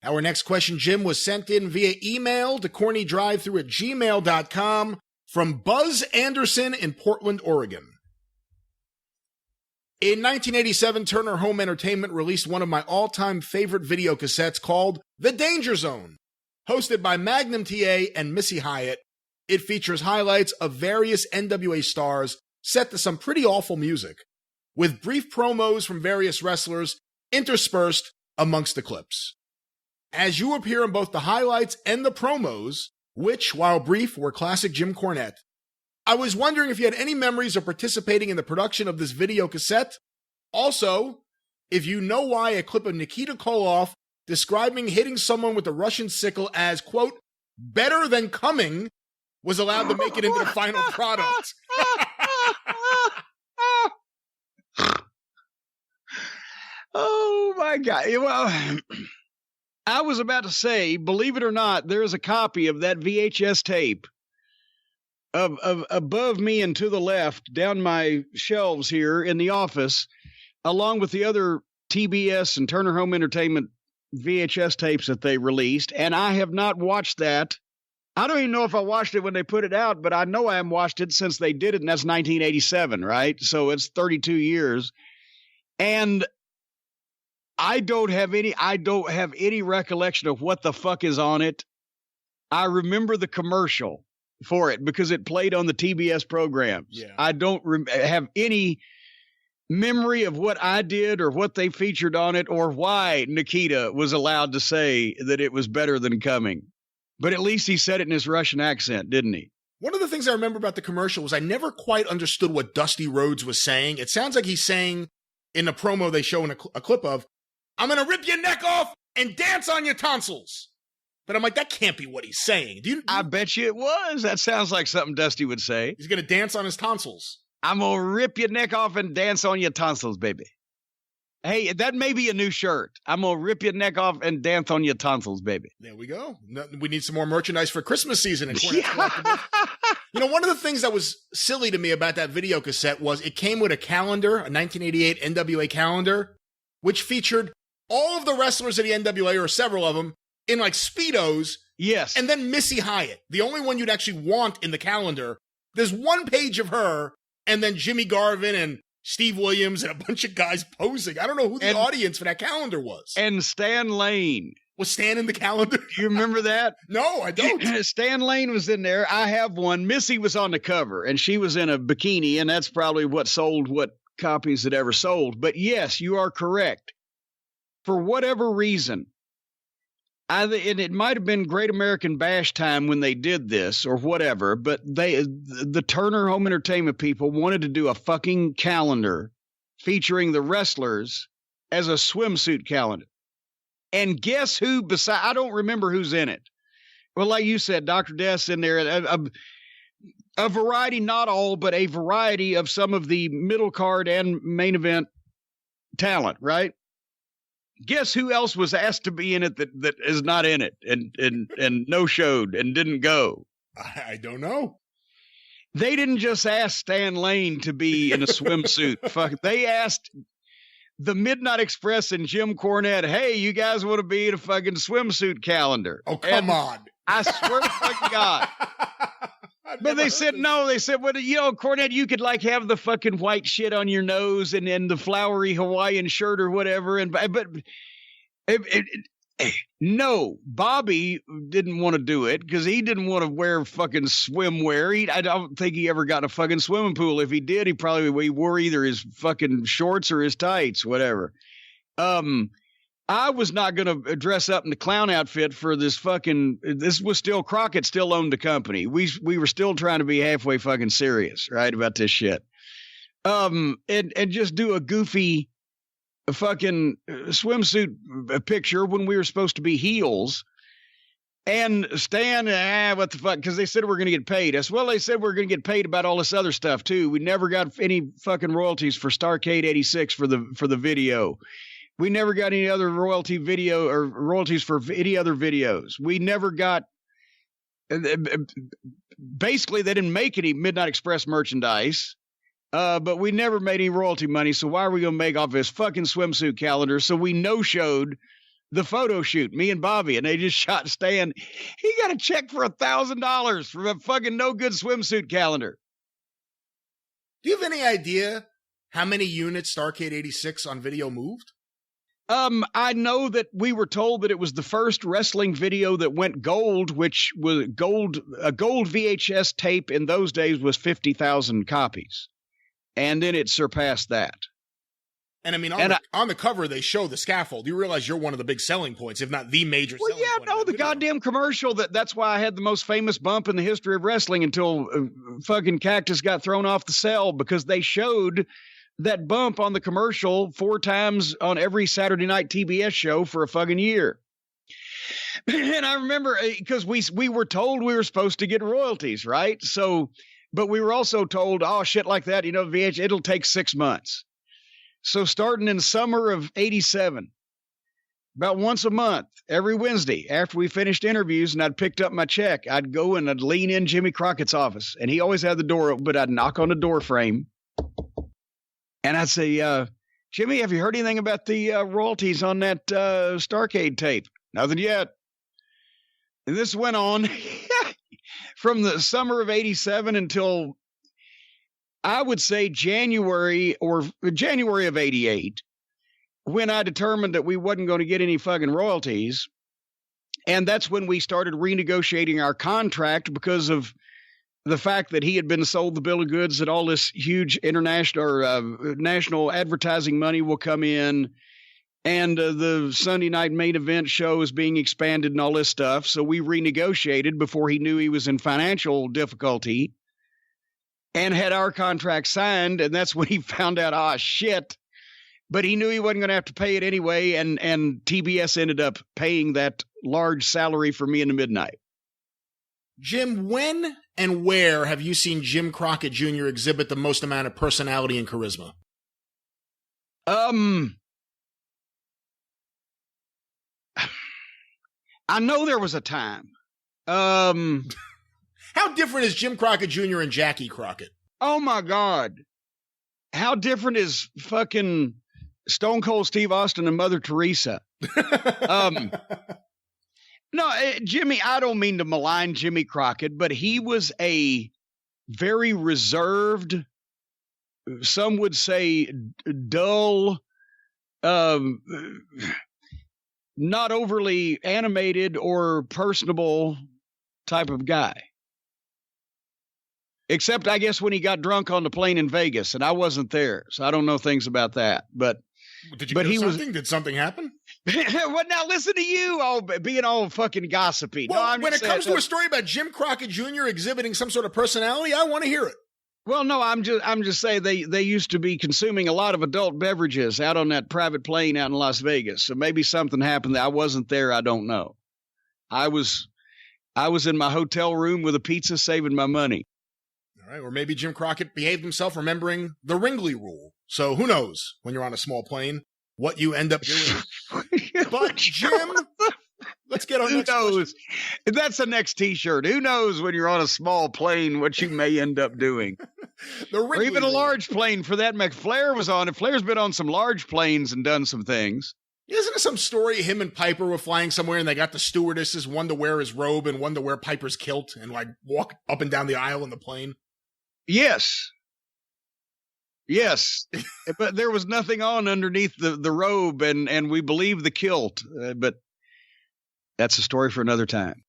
Our next question, Jim, was sent in via email to CornyDriveThru@gmail.com from Buzz Anderson in Portland, Oregon. In 1987, Turner Home Entertainment released one of my all-time favorite video cassettes called The Danger Zone. Hosted by Magnum TA and Missy Hyatt, it features highlights of various NWA stars set to some pretty awful music, with brief promos from various wrestlers interspersed amongst the clips. As you appear in both the highlights and the promos, which, while brief, were classic Jim Cornette, I was wondering if you had any memories of participating in the production of this video cassette. Also, if you know why a clip of Nikita Koloff describing hitting someone with a Russian sickle as, quote, better than coming was allowed to make it into the final product. Oh, my God. Well, I was about to say, believe it or not, there is a copy of that VHS tape of above me and to the left down my shelves here in the office, along with the other TBS and Turner Home Entertainment VHS tapes that they released. And I have not watched that. I don't even know if I watched it when they put it out, but I know I haven't watched it since they did it, and that's 1987, right? So it's 32 years. And I don't have any recollection of what the fuck is on it. I remember the commercial for it because it played on the TBS programs. Yeah. I don't have any memory of what I did or what they featured on it or why Nikita was allowed to say that it was better than coming. But at least he said it in his Russian accent, didn't he? One of the things I remember about the commercial was I never quite understood what Dusty Rhodes was saying. It sounds like he's saying in the promo they show in a clip of, I'm going to rip your neck off and dance on your tonsils. But I'm like, that can't be what he's saying. I bet you it was. That sounds like something Dusty would say. He's going to dance on his tonsils. I'm going to rip your neck off and dance on your tonsils, baby. Hey, that may be a new shirt. I'm going to rip your neck off and dance on your tonsils, baby. There we go. We need some more merchandise for Christmas season. And You know, one of the things that was silly to me about that video cassette was it came with a calendar, a 1988 NWA calendar, which featured all of the wrestlers of the NWA, or several of them, in like Speedos. Yes. And then Missy Hyatt, the only one you'd actually want in the calendar. There's one page of her, and then Jimmy Garvin and Steve Williams and a bunch of guys posing. I don't know who the audience for that calendar was. And Stan Lane. Was Stan in the calendar? You remember that? No, I don't. Stan Lane was in there. I have one. Missy was on the cover, and she was in a bikini, and that's probably what sold what copies it ever sold. But yes, you are correct. For whatever reason, and it might have been Great American Bash time when they did this or whatever, but the Turner Home Entertainment people wanted to do a fucking calendar featuring the wrestlers as a swimsuit calendar. And guess who I don't remember who's in it. Well, like you said, Dr. Death's in there. A variety, not all, but a variety of some of the middle card and main event talent, right? Guess who else was asked to be in it that is not in it and no showed and didn't go? I don't know. They didn't just ask Stan Lane to be in a swimsuit. Fuck, they asked the Midnight Express and Jim Cornette, hey, you guys want to be in a fucking swimsuit calendar? Oh, come on. I swear to fucking God. But they said no. They said, well, you know, Cornette, you could like have the fucking white shit on your nose and the flowery Hawaiian shirt or whatever. But no, Bobby didn't want to do it because he didn't want to wear fucking swimwear. I don't think he ever got in a fucking swimming pool. If he did, he wore either his fucking shorts or his tights, whatever. I was not going to dress up in the clown outfit for this fucking, this was still, Crockett still owned the company. We were still trying to be halfway fucking serious, right, about this shit. And just do a goofy fucking swimsuit picture when we were supposed to be heels. And Stan, what the fuck, because they said we're going to get paid. I said, well, they said we're going to get paid about all this other stuff too. We never got any fucking royalties for Starrcade 86 for the video. We never got any other royalties for any other videos. We never got, basically they didn't make any Midnight Express merchandise, but we never made any royalty money. So why are we going to make off this fucking swimsuit calendar? So we no-showed the photo shoot, me and Bobby, and they just shot Stan. He got a check for $1,000 from a fucking no good swimsuit calendar. Do you have any idea how many units Starrcade 86 on video moved? I know that we were told that it was the first wrestling video that went gold, which was gold. A gold VHS tape in those days was 50,000 copies. And then it surpassed that. And I mean, on the cover, they show the scaffold. You realize you're one of the big selling points, if not the major selling point. Well, yeah, no, the goddamn commercial. That's why I had the most famous bump in the history of wrestling until fucking Cactus got thrown off the cell, because they showed that bump on the commercial 4 times on every Saturday night TBS show for a fucking year. And I remember, because we were told we were supposed to get royalties, right? So, but we were also told, oh, shit like that, VH, it'll take 6 months. So starting in summer of 87, about once a month, every Wednesday, after we finished interviews and I'd picked up my check, I'd go and I'd lean in Jimmy Crockett's office, and he always had the door open, but I'd knock on the door frame and I'd say, Jimmy, have you heard anything about the royalties on that Starrcade tape? Nothing yet. And this went on from the summer of 87 until, I would say, January of 88, when I determined that we wasn't going to get any fucking royalties. And that's when we started renegotiating our contract, because of the fact that he had been sold the bill of goods, that all this huge international or national advertising money will come in, and the Sunday night main event show is being expanded and all this stuff. So we renegotiated before he knew he was in financial difficulty, and had our contract signed. And that's when he found out, shit. But he knew he wasn't going to have to pay it anyway. And TBS ended up paying that large salary for me in the midnight. Jim, when and where have you seen Jim Crockett Jr. exhibit the most amount of personality and charisma? I know there was a time. How different is Jim Crockett Jr. and Jackie Crockett? Oh, my God. How different is fucking Stone Cold Steve Austin and Mother Teresa? No, Jimmy, I don't mean to malign Jimmy Crockett, but he was a very reserved, some would say dull, not overly animated or personable type of guy. Except, I guess, when he got drunk on the plane in Vegas, and I wasn't there, so I don't know things about that. But did you hear something? Did something happen? Well, now listen to you all being all fucking gossipy. Well, when it comes to a story about Jim Crockett Jr. exhibiting some sort of personality, I want to hear it. Well, no, I'm just saying they used to be consuming a lot of adult beverages out on that private plane out in Las Vegas. So maybe something happened. I wasn't there. I don't know. I was in my hotel room with a pizza, saving my money. All right, or maybe Jim Crockett behaved himself remembering the Wrigley rule. So who knows, when you're on a small plane, what you end up doing. But Jim, let's get on. Who knows? That's the next T-shirt. Who knows when you're on a small plane what you may end up doing? Or even a large plane, for that matter. Flair was on it. Flair's been on some large planes and done some things. Isn't there some story him and Piper were flying somewhere and they got the stewardesses, one to wear his robe and one to wear Piper's kilt and like walk up and down the aisle in the plane? Yes. But there was nothing on underneath the robe, and we believe the kilt. But that's a story for another time.